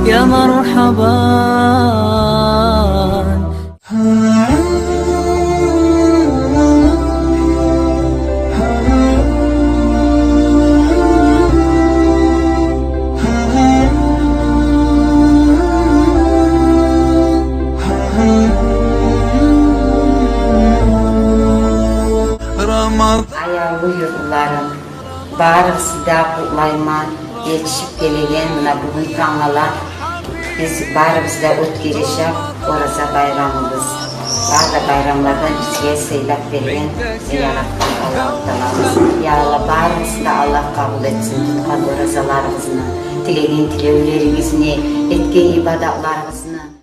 يا مرحبا. Ayağlı yurtlarım, bağırıp sizden kutlayman, yetişip gelegen bugün tanrılar, biz bağırıp sizden ot girişip, orası bayramımız. Bazı bayramlardan bizge seylak verilen ziyarattan Allah talamız. Ya Allah bağırıp Allah kabul etsin, tutkan orazalarımızını, dileğin tilevlerimizni, etken ibadatlarımızını.